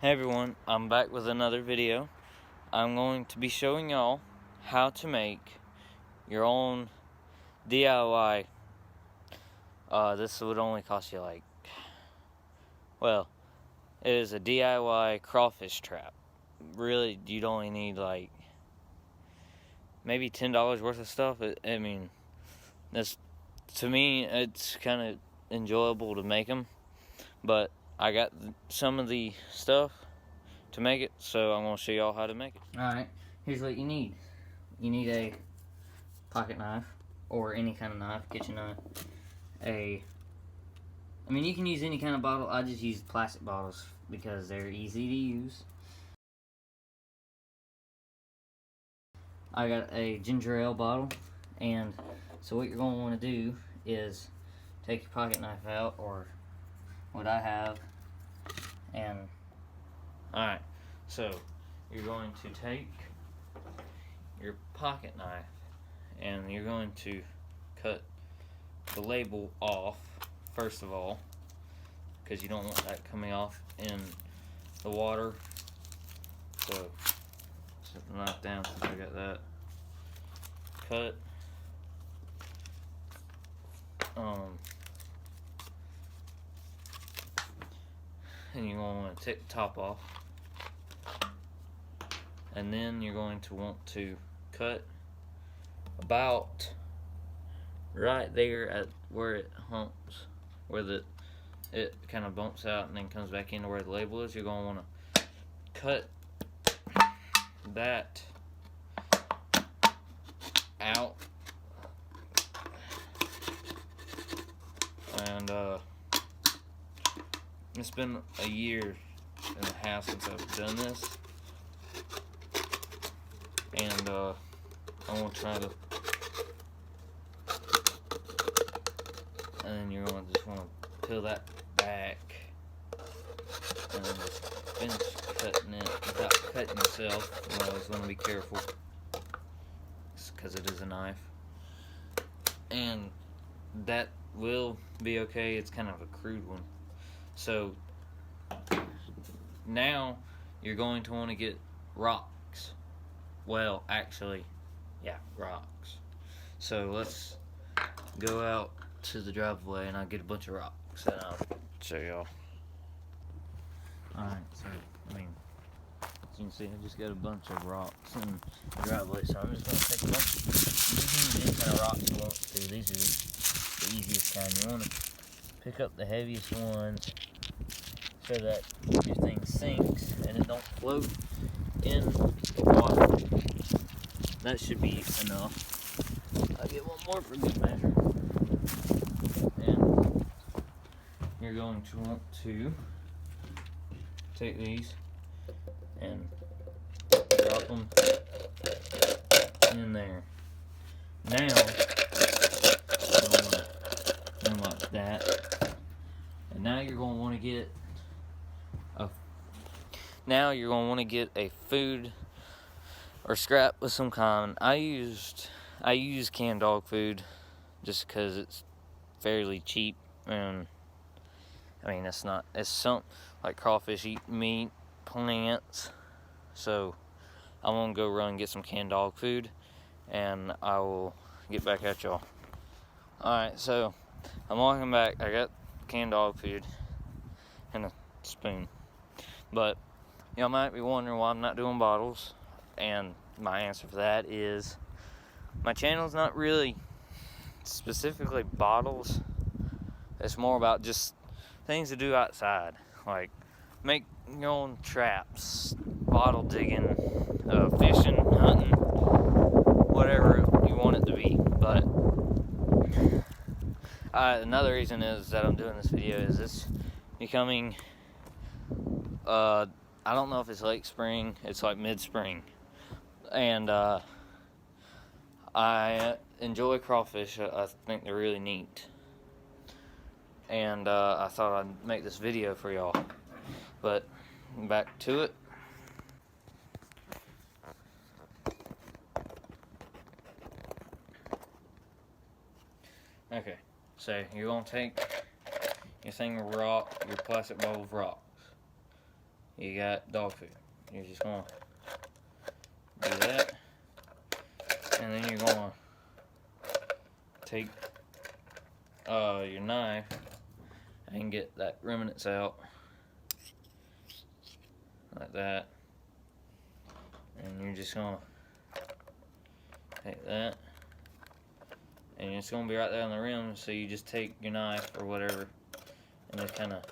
Hey everyone, I'm back with another video. I'm going to be showing y'all how to make your own DIY. This would only cost you it is a DIY crawfish trap. Really, you'd only need maybe $10 worth of stuff. To me, it's kind of enjoyable to make them, but I got some of the stuff to make it, so I'm going to show y'all how to make it. Alright, here's what you need. You need a pocket knife, or any kind of knife, kitchen knife. You can use any kind of bottle. I just use plastic bottles because they're easy to use. I got a ginger ale bottle, and so what you're going to want to do is take your pocket knife out, or what I have, and alright, so you're going to take your pocket knife and you're going to cut the label off first of all, because you don't want that coming off in the water. So set the knife down since I got that cut. And you're going to want to take the top off, and then you're going to want to cut about right there at where it humps, where it kind of bumps out and then comes back into where the label is. You're going to want to cut that out, and it's been a year and a half since I've done this, and I want to try to, and then you're going to just want to peel that back and then just finish cutting it without cutting yourself. You know, it's going to be careful because it is a knife, and that will be okay. It's kind of a crude one. So now you're going to want to get rocks. Well, actually, yeah, rocks. So let's go out to the driveway and I'll get a bunch of rocks and I'll show y'all. Alright, so as you can see, I just got a bunch of rocks in the driveway, so I'm just going to take a bunch. You can use any kind of rocks you want to. These are the easiest kind. You want to pick up the heaviest ones so that your thing sinks and it don't float in the water. That should be enough. I'll get one more for good measure. And you're going to want to take these and drop them in there. Now, I'm going to unlock that. And now you're going to want to get a food or scrap of some kind. I use canned dog food just because it's fairly cheap, and it's something like crawfish eat meat, plants. So I'm gonna go run and get some canned dog food, and I will get back at y'all. Alright, so I'm walking back. I got canned dog food and a spoon, but y'all might be wondering why I'm not doing bottles, and my answer for that is my channel's not really specifically bottles. It's more about just things to do outside, like make your own traps, bottle digging, fishing, hunting, whatever you want it to be. But another reason is that I'm doing this video is it's becoming, I don't know if it's late spring, it's like mid-spring, and I enjoy crawfish. I think they're really neat, and I thought I'd make this video for y'all. But back to it. Okay, so you're gonna take your thing of rock, your plastic bowl of rocks, you got dog food. You're just gonna do that, and then you're gonna take your knife and get that remnants out like that, and you're just gonna take that, and it's gonna be right there on the rim. So you just take your knife or whatever and just kind of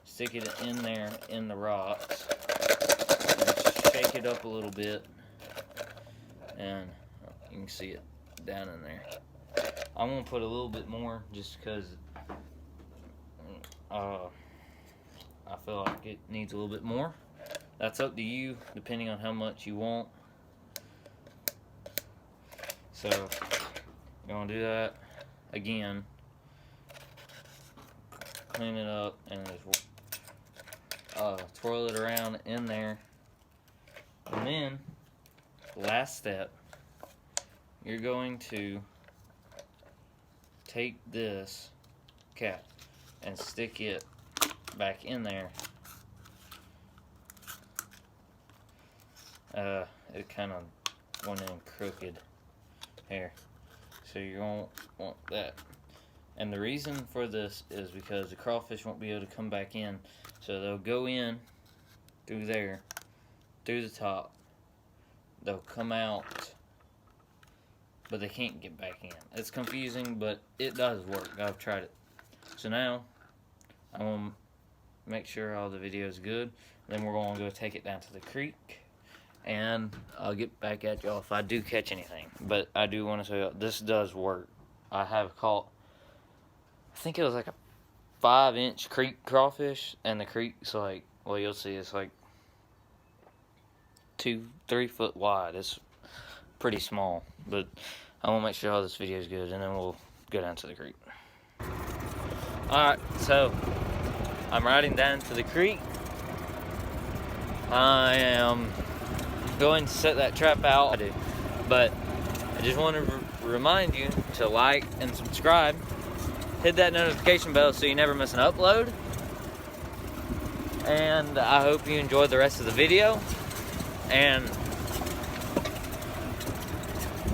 stick it in there in the rocks, and just shake it up a little bit, and you can see it down in there. I'm gonna put a little bit more just because I feel like it needs a little bit more. That's up to you, depending on how much you want. So, you're gonna do that again. Clean it up and just twirl it around in there. And then, last step, you're going to take this cap and stick it back in there. It kind of went in crooked here, so you're gonna want that. And the reason for this is because the crawfish won't be able to come back in, so they'll go in through there, through the top, they'll come out, but they can't get back in. It's confusing, but it does work. I've tried it. So now I'm gonna make sure all the video is good. Then we're gonna go take it down to the creek, and I'll get back at y'all if I do catch anything. But I do want to say this does work. I have caught, I think it was like a 5-inch creek crawfish, and the creek's like, well, you'll see, it's like 2-3 foot wide. It's pretty small, but I want to make sure all this video is good, and then we'll go down to the creek. Alright, so I'm riding down to the creek. I am going to set that trap out, but I just want to remind you to like and subscribe. Hit that notification bell so you never miss an upload. And I hope you enjoyed the rest of the video. And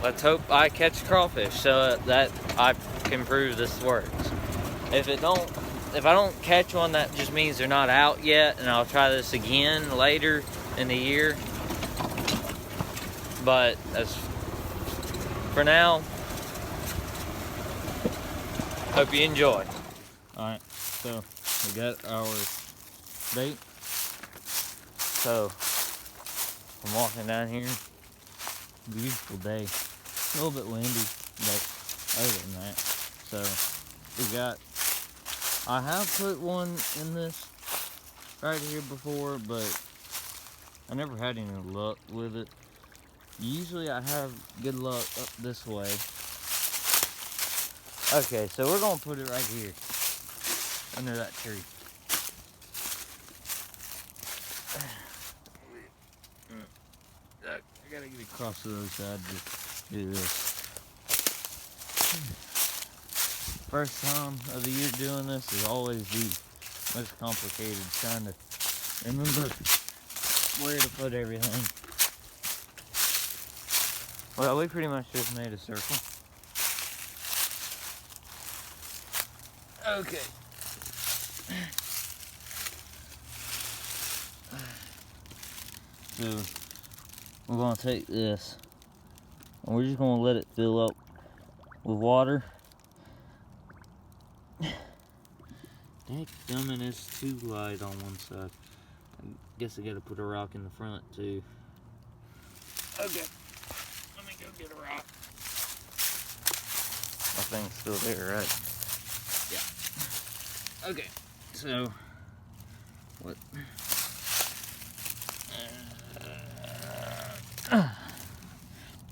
let's hope I catch crawfish so that I can prove this works. If I don't catch one, that just means they're not out yet, and I'll try this again later in the year. But as for now, hope you enjoy. Alright, so we got our bait. So I'm walking down here. Beautiful day. A little bit windy, but other than that, so we got, I have put one in this right here before, but I never had any luck with it. Usually I have good luck up this way. Okay, so we're gonna put it right here under that tree. I gotta get across to the other side to do this. First time of the year doing this is always the most complicated, trying to remember where to put everything. Well, we pretty much just made a circle. Okay. So we're gonna take this and we're just gonna let it fill up with water. Dadgummit, it's too light on one side. I guess I gotta put a rock in the front too. Okay, let me go get a rock. My thing's still there, right? Yeah. Okay, so what?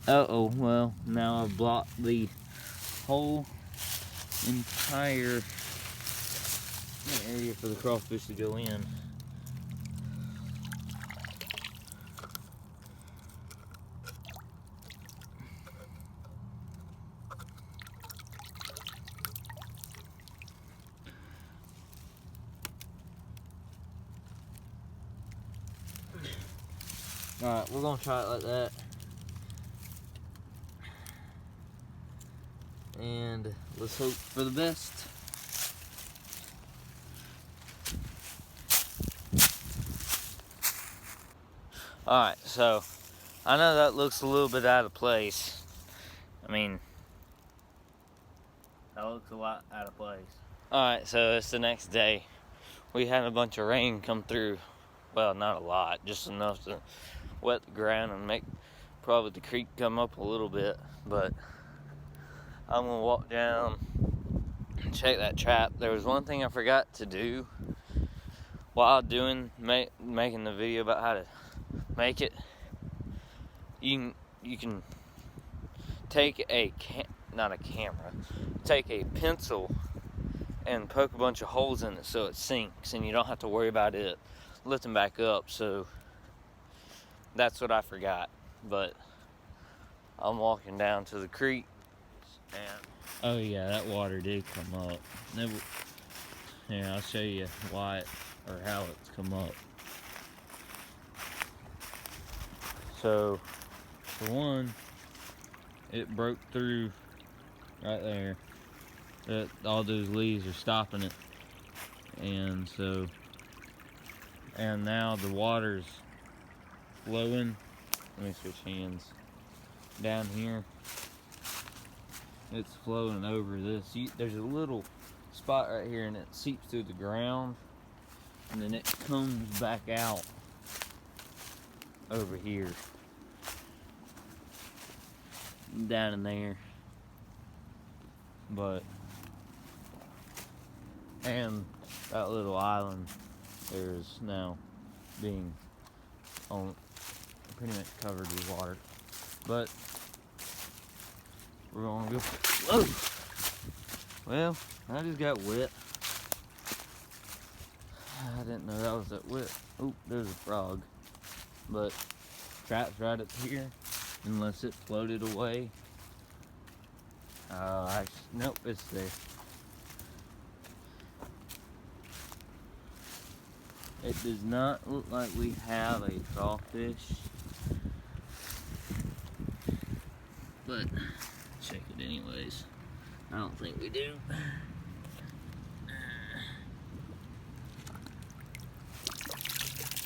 Uh-oh, well, now I've blocked the whole entire area for the crawfish to go in. Alright, we're gonna try it like that. And let's hope for the best. Alright, so I know that looks a little bit out of place. I mean, that looks a lot out of place. Alright, so it's the next day. We had a bunch of rain come through. Well, not a lot, just enough to wet the ground and make probably the creek come up a little bit. But I'm gonna walk down and check that trap. There was one thing I forgot to do while making the video about how to make it. You can take not a camera, take a pencil and poke a bunch of holes in it so it sinks, and you don't have to worry about it lifting back up. So that's what I forgot. But I'm walking down to the creek, and oh yeah, that water did come up. Yeah, I'll show you why or how it's come up. So for one, it broke through right there. All those leaves are stopping it, and now the water's flowing. Let me switch hands. Down here, it's flowing over this. There's a little spot right here, and it seeps through the ground, and then it comes back out over here, down in there. And that little island there is now being pretty much covered with water. But we're gonna go. Whoa! Well, I just got wet. I didn't know that was that wet. Oh, there's a frog. But trap's right up here, unless it floated away. Nope, it's there. It does not look like we have a crawfish, but check it anyways. I don't think we do.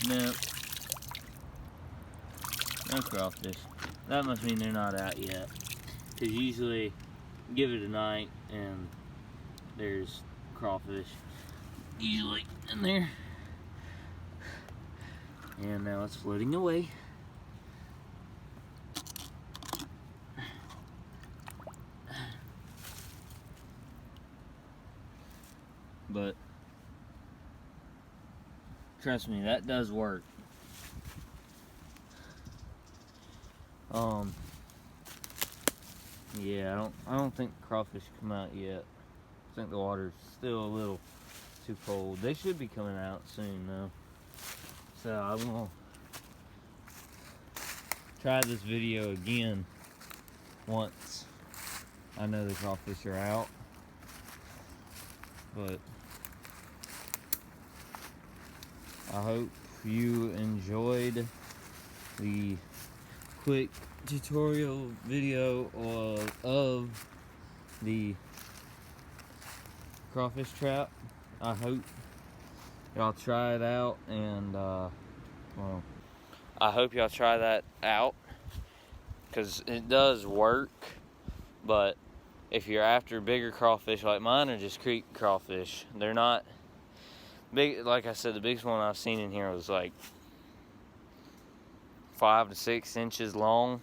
No. No crawfish. That must mean they're not out yet. Because usually, give it a night and there's crawfish usually in there. And now it's floating away. But trust me, that does work. Yeah, I don't think crawfish come out yet. I think the water's still a little too cold. They should be coming out soon though. So I'm gonna try this video again once I know the crawfish are out. But I hope you enjoyed the quick tutorial video of the crawfish trap. I hope y'all try it out, and well, I hope y'all try that out, because it does work. But if you're after bigger crawfish, like mine are just creek crawfish, they're not big. Like I said, the biggest one I've seen in here was like 5 to 6 inches long,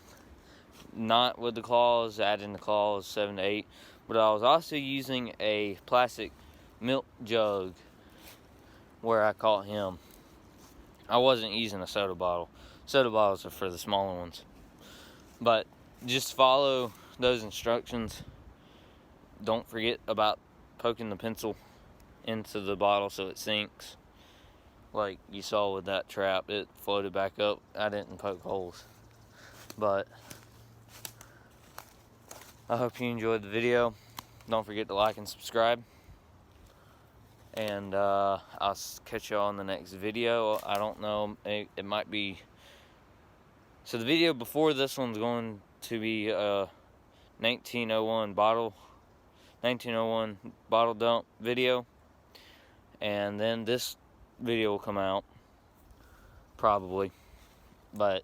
not with the claws. Adding the claws 7 to 8. But I was also using a plastic milk jug where I caught him. I wasn't using a soda bottle. Soda bottles are for the smaller ones. But just follow those instructions. Don't forget about poking the pencil into the bottle so it sinks. Like you saw with that trap, it floated back up. I didn't poke holes. But I hope you enjoyed the video. Don't forget to like and subscribe. And I'll catch y'all in the next video. I don't know, it might be So the video before this one's going to be a 1901 bottle dump video, and then this video will come out probably. But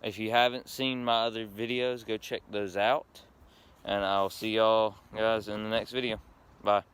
if you haven't seen my other videos, go check those out, and I'll see y'all guys in the next video. Bye.